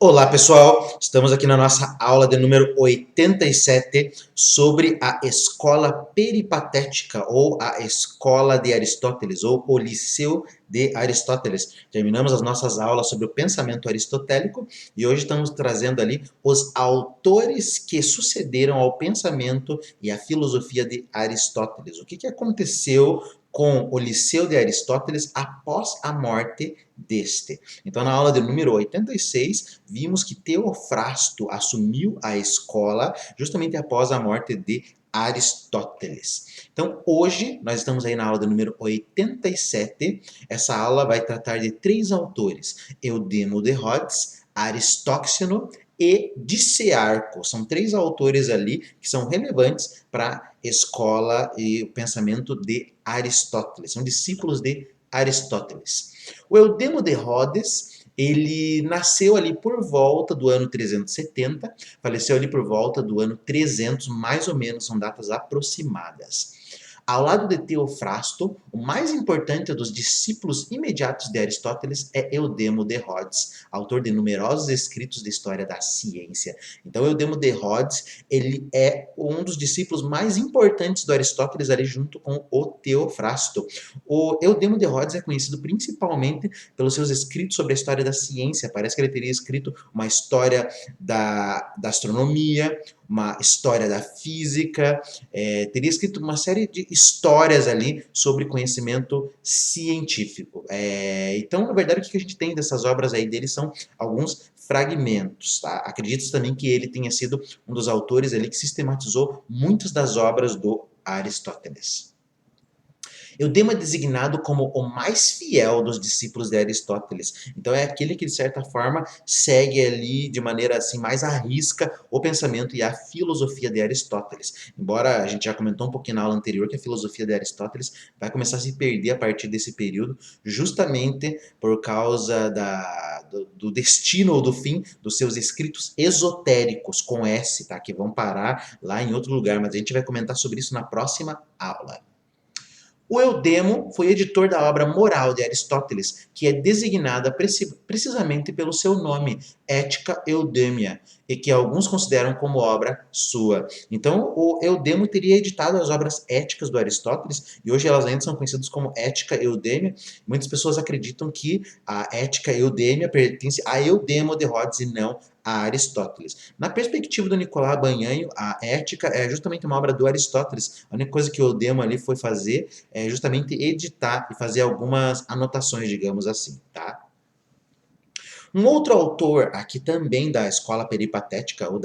Olá pessoal, estamos aqui na nossa aula de número 87 sobre a escola peripatética ou a escola de Aristóteles ou o Liceu de Aristóteles. Terminamos as nossas aulas sobre o pensamento aristotélico e hoje estamos trazendo ali os autores que sucederam ao pensamento e à filosofia de Aristóteles. O que aconteceu com o Liceu de Aristóteles após a morte deste? Então, na aula de número 86, vimos que Teofrasto assumiu a escola justamente após a morte de Aristóteles. Então, hoje, nós estamos aí na aula de número 87. Essa aula vai tratar de três autores: Eudemo de Rhodes, Aristóxeno e Dicearco. São três autores ali que são relevantes para a escola e o pensamento de Aristóteles. São discípulos de Aristóteles. O Eudemo de Rhodes, ele nasceu ali por volta do ano 370, faleceu ali por volta do ano 300, mais ou menos, são datas aproximadas. Ao lado de Teofrasto, o mais importante dos discípulos imediatos de Aristóteles é Eudemo de Rhodes, autor de numerosos escritos de história da ciência. Então, Eudemo de Rhodes, ele é um dos discípulos mais importantes do Aristóteles ali junto com o Teofrasto. O Eudemo de Rhodes é conhecido principalmente pelos seus escritos sobre a história da ciência. Parece que ele teria escrito uma história da astronomia, uma história da física, teria escrito uma série de histórias ali sobre conhecimento científico. Então, na verdade, o que a gente tem dessas obras aí dele são alguns fragmentos. Tá? Acredito também que ele tenha sido um dos autores ali que sistematizou muitas das obras do Aristóteles. Eudemo é designado como o mais fiel dos discípulos de Aristóteles. Então é aquele que, de certa forma, segue ali de maneira assim mais à risca o pensamento e a filosofia de Aristóteles. Embora a gente já comentou um pouquinho na aula anterior que a filosofia de Aristóteles vai começar a se perder a partir desse período, justamente por causa do destino ou do fim dos seus escritos esotéricos, com S, tá? Que vão parar lá em outro lugar, mas a gente vai comentar sobre isso na próxima aula. O Eudemo foi editor da obra moral de Aristóteles, que é designada precisamente pelo seu nome, Ética Eudêmia, e que alguns consideram como obra sua. Então, o Eudemo teria editado as obras éticas do Aristóteles, e hoje elas ainda são conhecidas como Ética Eudêmia. Muitas pessoas acreditam que a Ética Eudêmia pertence a Eudemo de Rhodes e não a Aristóteles. Na perspectiva do Nicolau Banhanho, a Ética é justamente uma obra do Aristóteles. A única coisa que o Eudemo ali foi fazer é justamente editar e fazer algumas anotações, digamos assim, tá? Um outro autor aqui também da escola peripatética ou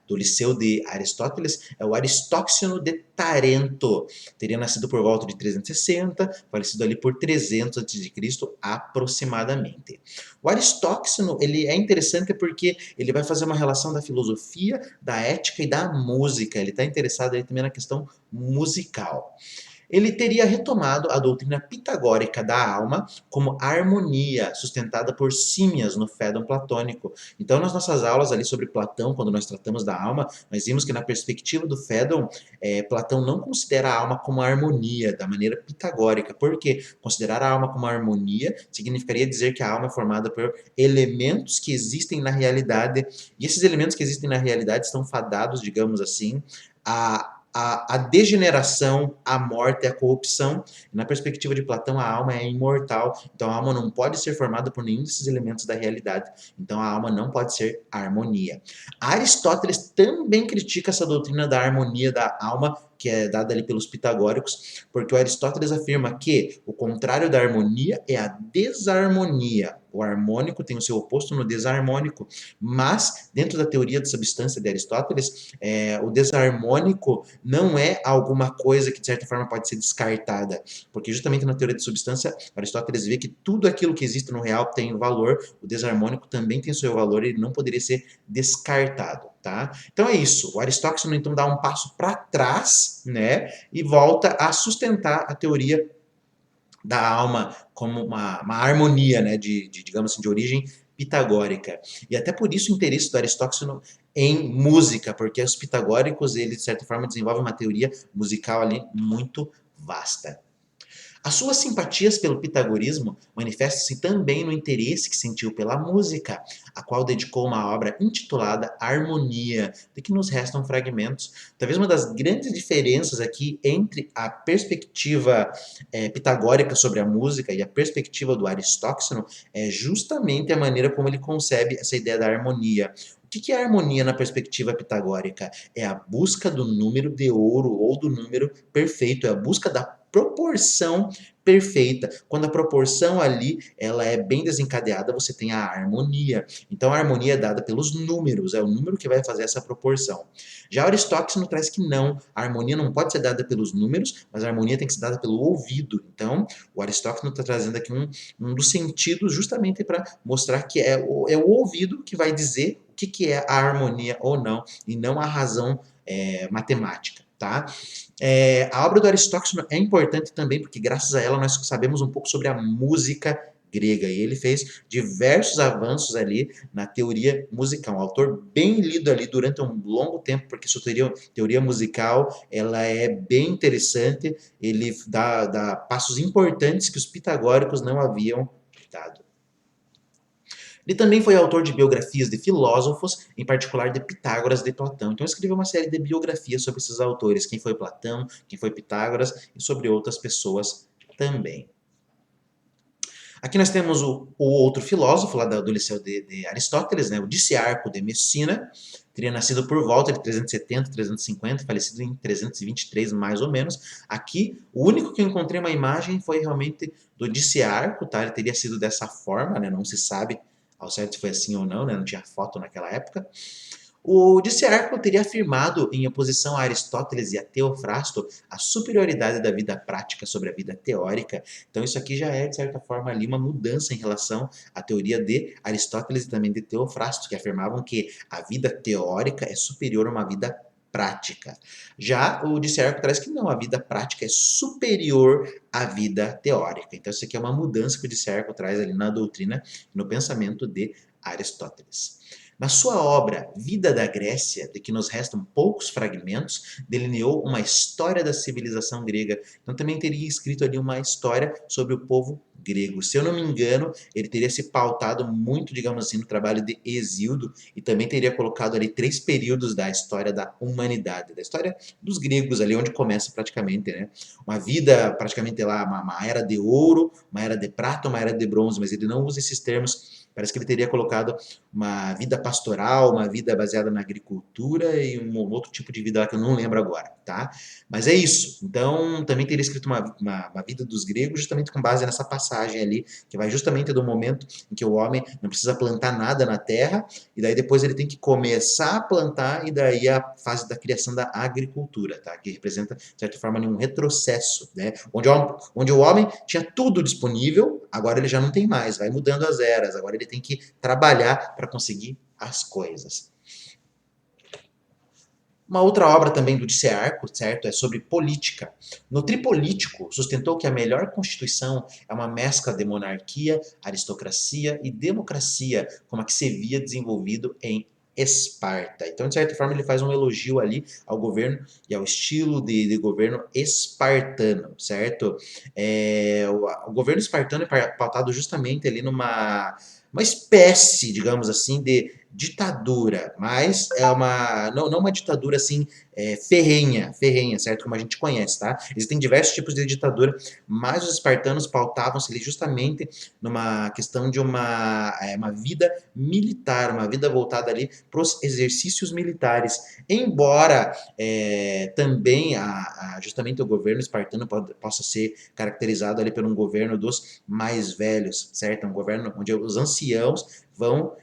do Liceu de Aristóteles é o Aristóxeno de Tarento. Teria nascido por volta de 360, falecido ali por 300 a.C. aproximadamente. O Aristóxeno ele é interessante porque ele vai fazer uma relação da filosofia, da ética e da música. Ele está interessado aí também na questão musical. Ele teria retomado a doutrina pitagórica da alma como harmonia, sustentada por Símias no Fédon platônico. Então, nas nossas aulas ali sobre Platão, quando nós tratamos da alma, nós vimos que na perspectiva do Fédon, Platão não considera a alma como harmonia, da maneira pitagórica. Por quê? Considerar a alma como harmonia significaria dizer que a alma é formada por elementos que existem na realidade, e esses elementos que existem na realidade estão fadados, digamos assim, a degeneração, a morte, a corrupção. Na perspectiva de Platão, a alma é imortal, então a alma não pode ser formada por nenhum desses elementos da realidade, então a alma não pode ser harmonia. Aristóteles também critica essa doutrina da harmonia da alma, que é dada ali pelos pitagóricos, porque o Aristóteles afirma que o contrário da harmonia é a desarmonia. O harmônico tem o seu oposto no desarmônico, mas dentro da teoria da substância de Aristóteles, o desarmônico não é alguma coisa que de certa forma pode ser descartada, porque justamente na teoria de substância, Aristóteles vê que tudo aquilo que existe no real tem valor, o desarmônico também tem seu valor e ele não poderia ser descartado. Tá? Então é isso. O Aristóteles então dá um passo para trás, né, e volta a sustentar a teoria da alma como uma harmonia, né, digamos assim, de origem pitagórica. E até por isso o interesse do Aristóteles em música, porque os pitagóricos, eles de certa forma desenvolvem uma teoria musical ali muito vasta. As suas simpatias pelo pitagorismo manifestam-se também no interesse que sentiu pela música, a qual dedicou uma obra intitulada Harmonia, de que nos restam fragmentos. Talvez uma das grandes diferenças aqui entre a perspectiva pitagórica sobre a música e a perspectiva do Aristóxeno é justamente a maneira como ele concebe essa ideia da harmonia. O que é a harmonia na perspectiva pitagórica? É a busca do número de ouro ou do número perfeito, é a busca da proporção perfeita. Quando a proporção ali ela é bem desencadeada, você tem a harmonia. Então a harmonia é dada pelos números, é o número que vai fazer essa proporção. Já Aristóteles traz que não, a harmonia não pode ser dada pelos números, mas a harmonia tem que ser dada pelo ouvido. Então o Aristóteles está trazendo aqui um dos sentidos justamente para mostrar que é o ouvido que vai dizer o que é a harmonia ou não, e não a razão matemática. Tá? A obra do Aristóteles é importante também porque graças a ela nós sabemos um pouco sobre a música grega e ele fez diversos avanços ali na teoria musical. Um autor bem lido ali durante um longo tempo porque sua teoria musical ela é bem interessante, ele dá passos importantes que os pitagóricos não haviam dado. Ele também foi autor de biografias de filósofos, em particular de Pitágoras de Platão. Então escreveu uma série de biografias sobre esses autores, quem foi Platão, quem foi Pitágoras e sobre outras pessoas também. Aqui nós temos o outro filósofo lá do Liceu de Aristóteles, né, o Diciarco de Messina, teria nascido por volta de 370, 350, falecido em 323 mais ou menos. Aqui, o único que eu encontrei uma imagem foi realmente do Diciarco, tá? Ele teria sido dessa forma, né? Não se sabe ao certo se foi assim ou não, né? Não tinha foto naquela época. O Diciarco teria afirmado, em oposição a Aristóteles e a Teofrasto, a superioridade da vida prática sobre a vida teórica. Então isso aqui já é, de certa forma, ali uma mudança em relação à teoria de Aristóteles e também de Teofrasto, que afirmavam que a vida teórica é superior a uma vida prática. Já o Diciarco traz que não, a vida prática é superior à vida teórica. Então isso aqui é uma mudança que o Diciarco traz ali na doutrina, no pensamento de Aristóteles. Na sua obra Vida da Grécia, de que nos restam poucos fragmentos, delineou uma história da civilização grega. Então também teria escrito ali uma história sobre o povo grego. Se eu não me engano, ele teria se pautado muito, digamos assim, no trabalho de Hesíodo e também teria colocado ali 3 períodos da história da humanidade, da história dos gregos ali, onde começa praticamente, né? Uma vida praticamente lá, uma era de ouro, uma era de prata, uma era de bronze, mas ele não usa esses termos. Parece que ele teria colocado uma vida pastoral, uma vida baseada na agricultura e um outro tipo de vida lá que eu não lembro agora, tá? Mas é isso. Então, também teria escrito uma vida dos gregos justamente com base nessa passagem ali, que vai justamente do momento em que o homem não precisa plantar nada na terra, e daí depois ele tem que começar a plantar, e daí a fase da criação da agricultura, tá? Que representa, de certa forma, um retrocesso, né? Onde o homem tinha tudo disponível, agora ele já não tem mais, vai mudando as eras, agora ele tem que trabalhar para conseguir as coisas. Uma outra obra também do Diciarco, certo, é sobre política. No Tripolítico, sustentou que a melhor constituição é uma mescla de monarquia, aristocracia e democracia, como a que se via desenvolvido em Esparta. Então, de certa forma, ele faz um elogio ali ao governo e ao estilo de governo espartano, certo? O governo espartano é pautado justamente ali uma espécie, digamos assim, de ditadura, mas é não uma ditadura assim ferrenha, certo? Como a gente conhece, tá? Existem diversos tipos de ditadura, mas os espartanos pautavam-se ali justamente numa questão de uma vida militar, uma vida voltada ali para os exercícios militares. Embora também justamente o governo espartano possa ser caracterizado ali por um governo dos mais velhos, certo? Um governo onde os anciãos vão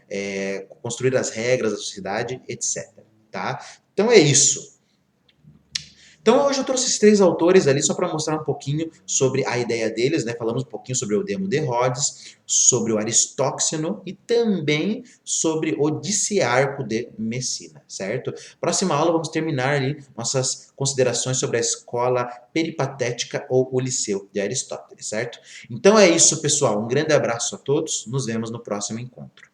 construir as regras da sociedade, etc. Tá? Então é isso. Então hoje eu trouxe esses 3 autores ali só para mostrar um pouquinho sobre a ideia deles, né? Falamos um pouquinho sobre o Demo de Rhodes, sobre o Aristóxeno e também sobre o Diciarco de Messina, certo? Próxima aula vamos terminar ali nossas considerações sobre a escola peripatética ou o Liceu de Aristóteles, certo? Então é isso, pessoal. Um grande abraço a todos. Nos vemos no próximo encontro.